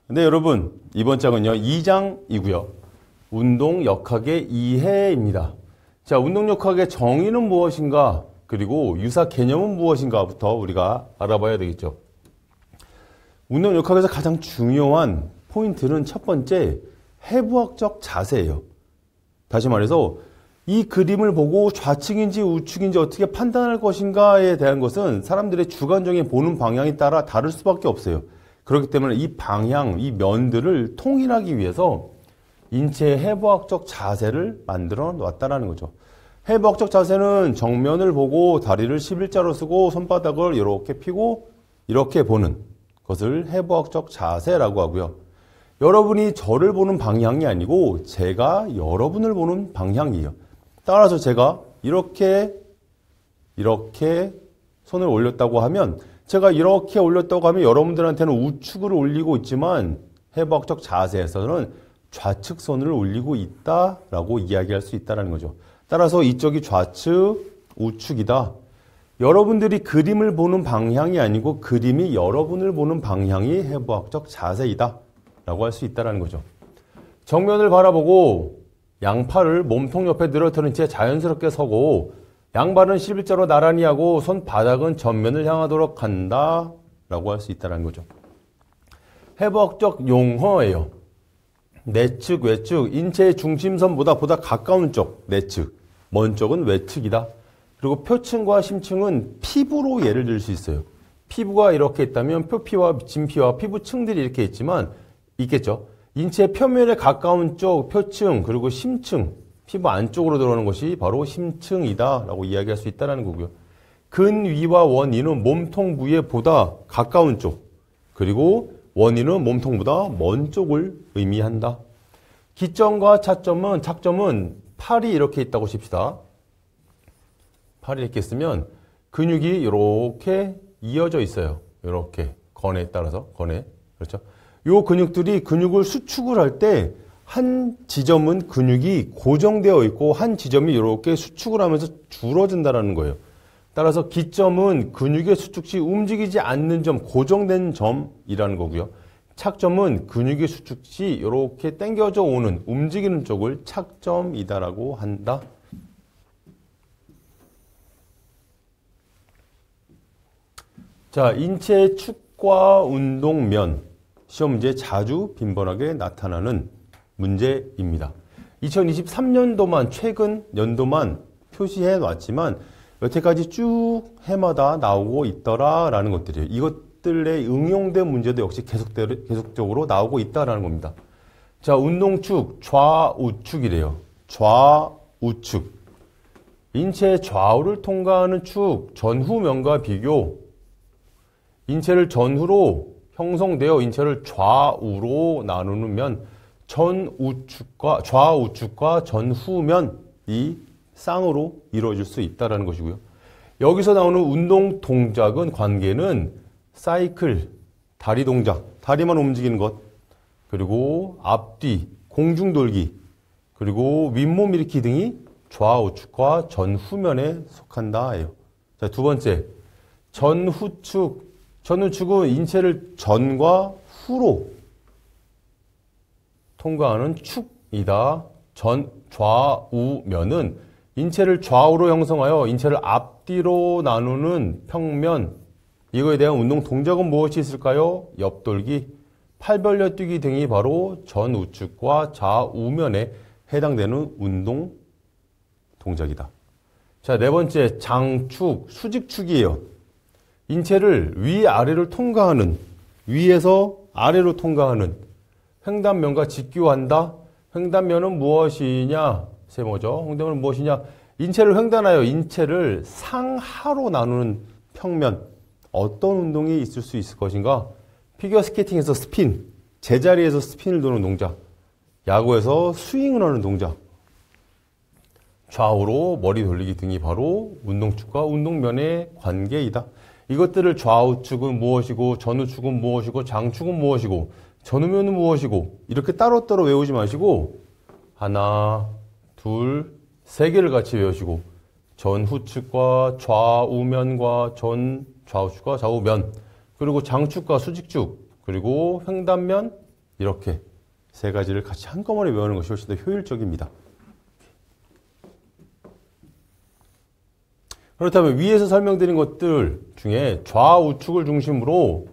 네, 여러분, 이번 장은요, 2장이고요. 운동역학의 이해입니다. 자, 운동역학의 정의는 무엇인가, 그리고 유사 개념은 무엇인가부터 우리가 알아봐야 되겠죠. 운동역학에서 가장 중요한 포인트는 첫 번째, 해부학적 자세예요. 다시 말해서 이 그림을 보고 좌측인지 우측인지 어떻게 판단할 것인가에 대한 것은 사람들의 주관적인 보는 방향에 따라 다를 수밖에 없어요. 그렇기 때문에 이 방향, 이 면들을 통일하기 위해서 인체의 해부학적 자세를 만들어 놨다는 거죠. 해부학적 자세는 정면을 보고 다리를 11자로 쓰고 손바닥을 이렇게 펴고 이렇게 보는 것을 해부학적 자세라고 하고요. 여러분이 저를 보는 방향이 아니고 제가 여러분을 보는 방향이에요. 따라서 제가 이렇게 손을 올렸다고 하면 제가 이렇게 올렸다고 하면 여러분들한테는 우측을 올리고 있지만 해부학적 자세에서는 좌측 손을 올리고 있다라고 이야기할 수 있다는 거죠. 따라서 이쪽이 좌측, 우측이다. 여러분들이 그림을 보는 방향이 아니고 그림이 여러분을 보는 방향이 해부학적 자세이다 라고 할 수 있다는 거죠. 정면을 바라보고 양팔을 몸통 옆에 늘어뜨린 채 자연스럽게 서고 양발은 11자로 나란히 하고 손바닥은 전면을 향하도록 한다 라고 할 수 있다는 거죠. 해부학적 용어예요. 내측, 외측, 인체의 중심선보다 보다 가까운 쪽, 내측, 먼 쪽은 외측이다. 그리고 표층과 심층은 피부로 예를 들 수 있어요. 피부가 이렇게 있다면 표피와 진피와 피부층들이 이렇게 있겠죠. 인체 표면에 가까운 쪽, 표층, 그리고 심층, 피부 안쪽으로 들어오는 것이 바로 심층이다 라고 이야기할 수 있다는 거고요. 근위와 원위는 몸통 부위에 보다 가까운 쪽, 그리고 원위는 몸통보다 먼 쪽을 의미한다. 기점과 착점은 팔이 이렇게 있다고 칩시다. 팔이 이렇게 있으면 근육이 이렇게 이어져 있어요. 이렇게 건에 따라서 그렇죠. 요 근육들이 근육을 수축을 할 때 한 지점은 근육이 고정되어 있고 한 지점이 이렇게 수축을 하면서 줄어든다는 거예요. 따라서 기점은 근육의 수축 시 움직이지 않는 점, 고정된 점이라는 거고요. 착점은 근육의 수축 시 이렇게 당겨져 오는, 움직이는 쪽을 착점이다라고 한다. 자, 인체의 축과 운동면, 시험 문제에 자주 빈번하게 나타나는 문제입니다. 2023년도만, 최근 연도만 표시해 놨지만 여태까지 쭉 해마다 나오고 있더라라는 것들이에요. 이것들에 응용된 문제도 역시 계속적으로 나오고 있다라는 겁니다. 자, 운동축, 좌우축이래요. 좌우축. 인체의 좌우를 통과하는 축, 전후면과 비교. 인체를 전후로 형성되어 인체를 좌우로 나누는 면, 좌우축과 전후면이 쌍으로 이루어질 수 있다는 것이고요. 여기서 나오는 운동 동작은 관계는 사이클, 다리 동작, 다리만 움직이는 것, 그리고 앞뒤, 공중돌기, 그리고 윗몸 일으키기 등이 좌우축과 전후면에 속한다. 자, 두 번째, 전후축. 전후축은 인체를 전과 후로 통과하는 축이다. 좌우면은 인체를 좌우로 형성하여 인체를 앞뒤로 나누는 평면. 이거에 대한 운동 동작은 무엇이 있을까요? 옆돌기, 팔 벌려 뛰기 등이 바로 전우축과 좌우면에 해당되는 운동 동작이다. 자, 네 번째, 장축, 수직축이에요. 인체를 위아래를 통과하는, 위에서 아래로 통과하는 횡단면과 직교한다. 횡단면은 무엇이냐? 세모죠. 횡단면은 무엇이냐? 인체를 횡단하여 인체를 상하로 나누는 평면. 어떤 운동이 있을 수 있을 것인가? 피겨 스케이팅에서 스핀, 제자리에서 스핀을 도는 동작. 야구에서 스윙을 하는 동작. 좌우로 머리 돌리기 등이 바로 운동축과 운동면의 관계이다. 이것들을 좌우축은 무엇이고, 전우축은 무엇이고, 장축은 무엇이고, 전후면은 무엇이고, 이렇게 따로따로 외우지 마시고 하나, 둘, 세 개를 같이 외우시고 전후축과 좌우면과 좌우축과 좌우면, 그리고 장축과 수직축, 그리고 횡단면, 이렇게 세 가지를 같이 한꺼번에 외우는 것이 훨씬 더 효율적입니다. 그렇다면 위에서 설명드린 것들 중에 좌우측을 중심으로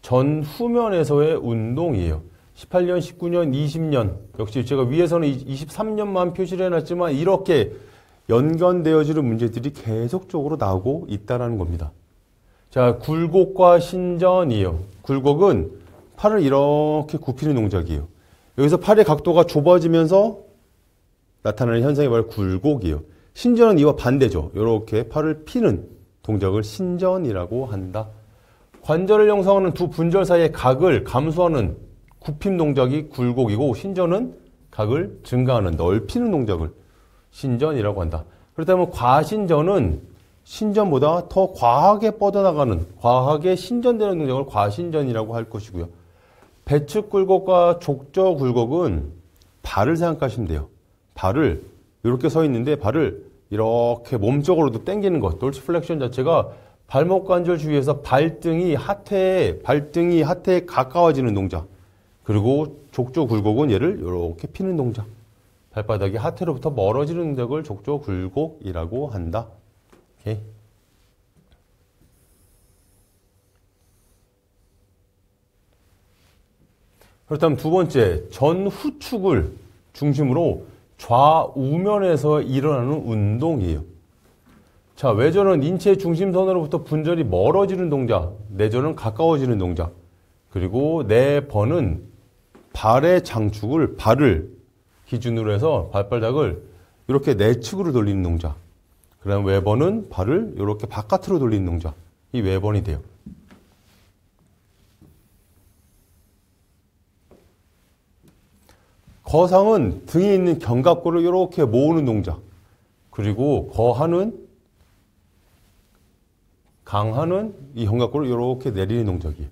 전후면에서의 운동이에요. 18년, 19년, 20년. 역시 제가 위에서는 23년만 표시를 해놨지만 이렇게 연관되어지는 문제들이 계속적으로 나오고 있다는 겁니다. 자, 굴곡과 신전이에요. 굴곡은 팔을 이렇게 굽히는 동작이에요. 여기서 팔의 각도가 좁아지면서 나타나는 현상이 바로 굴곡이에요. 신전은 이와 반대죠. 이렇게 팔을 피는 동작을 신전이라고 한다. 관절을 형성하는 두 분절 사이의 각을 감소하는 굽힘 동작이 굴곡이고 신전은 각을 증가하는 넓히는 동작을 신전이라고 한다. 그렇다면 과신전은 신전보다 더 과하게 뻗어나가는 과하게 신전되는 동작을 과신전이라고 할 것이고요. 배측 굴곡과 족저 굴곡은 발을 생각하시면 돼요. 발을 이렇게 서 있는데 발을 이렇게 몸쪽으로도 당기는 것. 돌시플렉션 자체가 발목 관절 주위에서 발등이 하태에 가까워지는 동작. 그리고 족저 굴곡은 얘를 이렇게 피는 동작. 발바닥이 하태로부터 멀어지는 동작을 족저 굴곡이라고 한다. 오케이. 그렇다면 두 번째, 전후축을 중심으로 좌우면에서 일어나는 운동이에요. 자, 외전은 인체 중심선으로부터 분절이 멀어지는 동작, 내전은 가까워지는 동작, 그리고 내번은 발의 장축을, 발을 기준으로 해서 발바닥을 이렇게 내측으로 돌리는 동작. 그 다음 외번은 발을 이렇게 바깥으로 돌리는 동작. 이 외번이 돼요. 거상은 등에 있는 견갑골을 이렇게 모으는 동작. 그리고 강하는 이 견갑골을 이렇게 내리는 동작이에요.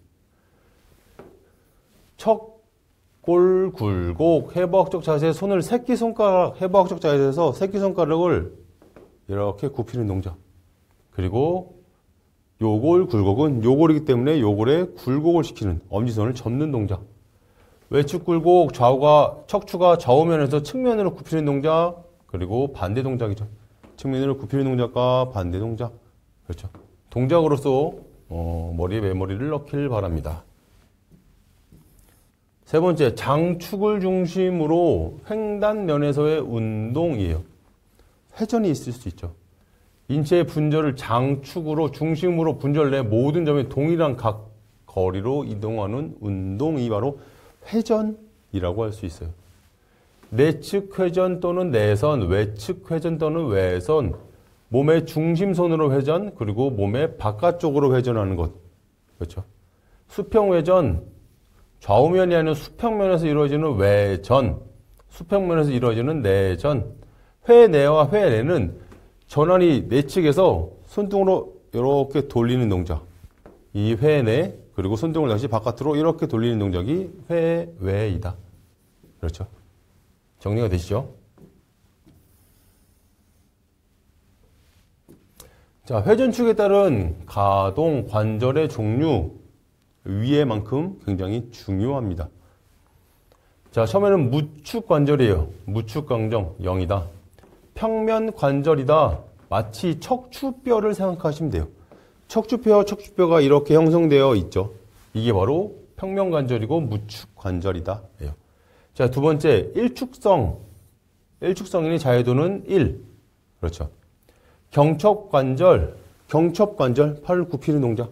척골 굴곡 해부학적 자세에 손을 새끼손가락, 해부학적 자세에서 새끼손가락을 이렇게 굽히는 동작. 그리고 요골 굴곡은 요골이기 때문에 요골에 굴곡을 시키는 엄지손을 접는 동작. 외측 굴곡 척추가 좌우면에서 측면으로 굽히는 동작. 그리고 반대 동작이죠. 측면으로 굽히는 동작과 반대 동작. 그렇죠. 동작으로서 머리에 메모리를 넣길 바랍니다. 세 번째, 장축을 중심으로 횡단면에서의 운동이에요. 회전이 있을 수 있죠. 인체의 분절을 장축으로 중심으로 분절 내 모든 점에 동일한 각 거리로 이동하는 운동이 바로 회전이라고 할 수 있어요. 내측 회전 또는 내선, 외측 회전 또는 외선, 몸의 중심선으로 회전, 그리고 몸의 바깥쪽으로 회전하는 것. 그렇죠. 수평 회전, 좌우면이 아니라 수평면에서 이루어지는 외전, 수평면에서 이루어지는 내전. 회내와 회내는 전환이 내측에서 손등으로 이렇게 돌리는 동작. 이 회내, 그리고 손등을 다시 바깥으로 이렇게 돌리는 동작이 회외이다. 그렇죠. 정리가 되시죠? 자, 회전축에 따른 가동 관절의 종류 위에만큼 굉장히 중요합니다. 자, 처음에는 무축 관절이에요. 무축 강정 0이다. 평면 관절이다. 마치 척추뼈를 생각하시면 돼요. 척추뼈가 이렇게 형성되어 있죠. 이게 바로 평면 관절이고 무축 관절이다. 자, 두 번째, 일축성이니 자유도는 1. 그렇죠. 경첩관절, 팔을 굽히는 동작.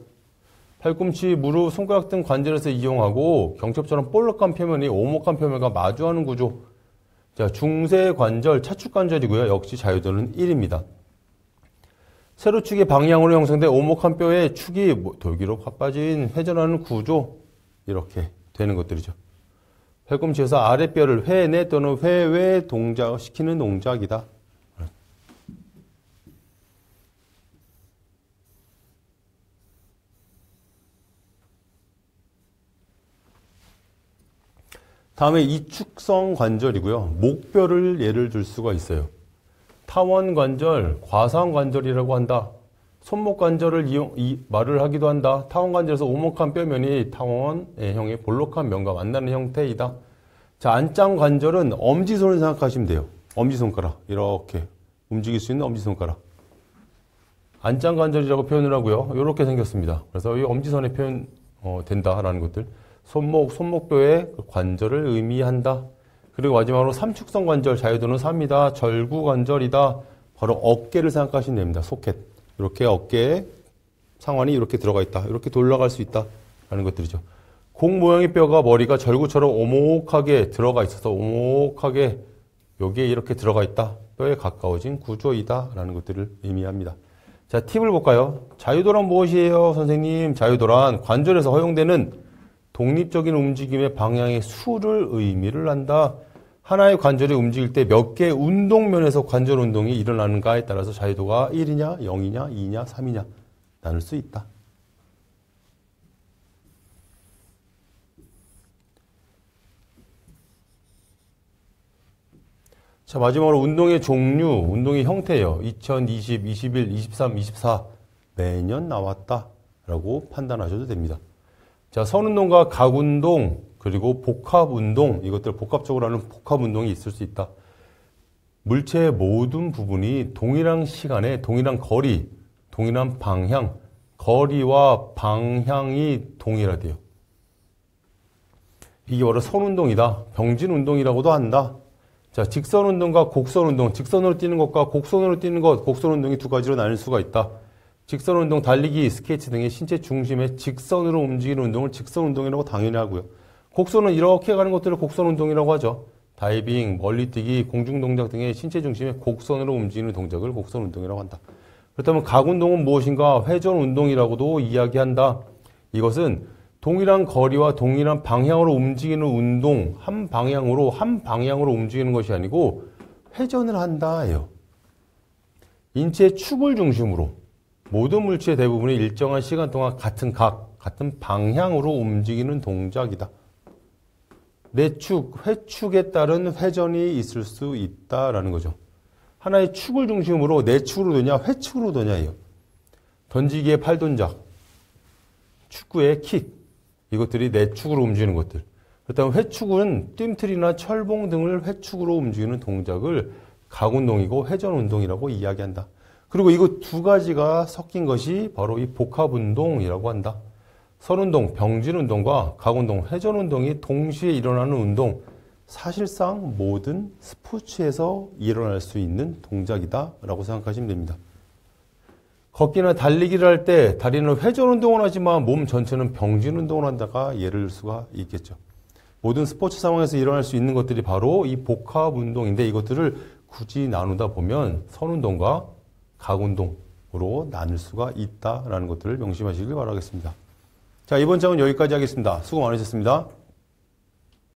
팔꿈치, 무릎, 손가락 등 관절에서 이용하고 경첩처럼 볼록한 표면이 오목한 표면과 마주하는 구조. 자, 중세관절, 차축관절이고요. 역시 자유도는 1입니다. 세로축의 방향으로 형성된 오목한 뼈에 축이 돌기로 빠진 회전하는 구조. 이렇게 되는 것들이죠. 팔꿈치에서 아랫뼈를 회내 또는 회외 동작시키는 동작이다. 다음에 이축성 관절이고요. 목뼈를 예를 들 수가 있어요. 타원 관절, 과상 관절이라고 한다. 손목 관절을 말을 하기도 한다. 타원 관절에서 오목한 뼈면이 타원형의 볼록한 면과 만나는 형태이다. 자, 안짱 관절은 엄지손을 생각하시면 돼요. 엄지손가락. 이렇게 움직일 수 있는 엄지손가락. 안짱 관절이라고 표현을 하고요. 이렇게 생겼습니다. 그래서 이 엄지손에 표현 된다라는 것들. 손목뼈의 관절을 의미한다. 그리고 마지막으로 삼축성 관절, 자유도는 3이다. 절구 관절이다. 바로 어깨를 생각하시면 됩니다. 소켓. 이렇게 어깨에 상완이 이렇게 들어가 있다. 이렇게 돌아갈 수 있다. 라는 것들이죠. 공 모양의 뼈가 머리가 절구처럼 오목하게 들어가 있어서 오목하게 여기에 이렇게 들어가 있다. 뼈에 가까워진 구조이다. 라는 것들을 의미합니다. 자, 팁을 볼까요? 자유도란 무엇이에요, 선생님? 자유도란 관절에서 허용되는 독립적인 움직임의 방향의 수를 의미를 한다. 하나의 관절이 움직일 때 몇 개의 운동면에서 관절 운동이 일어나는가에 따라서 자유도가 1이냐, 0이냐, 2냐, 3이냐 나눌 수 있다. 자, 마지막으로 운동의 종류, 운동의 형태예요. 2020, 21, 23, 24 매년 나왔다라고 판단하셔도 됩니다. 자, 선운동과 각운동, 그리고 복합운동, 이것들 복합적으로 하는 복합운동이 있을 수 있다. 물체의 모든 부분이 동일한 시간에 동일한 거리, 동일한 방향, 거리와 방향이 동일하대요. 이게 바로 선운동이다. 병진운동이라고도 한다. 자, 직선운동과 곡선운동, 직선으로 뛰는 것과 곡선으로 뛰는 것, 곡선운동이 두 가지로 나눌 수가 있다. 직선운동, 달리기, 스케이트 등의 신체 중심에 직선으로 움직이는 운동을 직선운동이라고 당연히 하고요. 곡선은 이렇게 가는 것들을 곡선운동이라고 하죠. 다이빙, 멀리뛰기, 공중동작 등의 신체 중심에 곡선으로 움직이는 동작을 곡선운동이라고 한다. 그렇다면 각운동은 무엇인가? 회전운동이라고도 이야기한다. 이것은 동일한 거리와 동일한 방향으로 움직이는 운동, 한 방향으로 움직이는 것이 아니고 회전을 한다예요. 인체의 축을 중심으로 모든 물체의 대부분이 일정한 시간 동안 같은 방향으로 움직이는 동작이다. 내축, 회축에 따른 회전이 있을 수 있다라는 거죠. 하나의 축을 중심으로 내축으로 되냐, 회축으로 되냐예요. 던지기의 팔동작, 축구의 킥, 이것들이 내축으로 움직이는 것들. 그렇다면 회축은 뜀틀이나 철봉 등을 회축으로 움직이는 동작을 각운동이고 회전운동이라고 이야기한다. 그리고 이거 두 가지가 섞인 것이 바로 이 복합운동이라고 한다. 선운동, 병진운동과 각운동, 회전운동이 동시에 일어나는 운동, 사실상 모든 스포츠에서 일어날 수 있는 동작이다 라고 생각하시면 됩니다. 걷기나 달리기를 할 때 다리는 회전운동을 하지만 몸 전체는 병진운동을 한다가 예를 들 수가 있겠죠. 모든 스포츠 상황에서 일어날 수 있는 것들이 바로 이 복합운동인데 이것들을 굳이 나누다 보면 선운동과 각운동으로 나눌 수가 있다라는 것들을 명심하시길 바라겠습니다. 자, 이번 장은 여기까지 하겠습니다. 수고 많으셨습니다.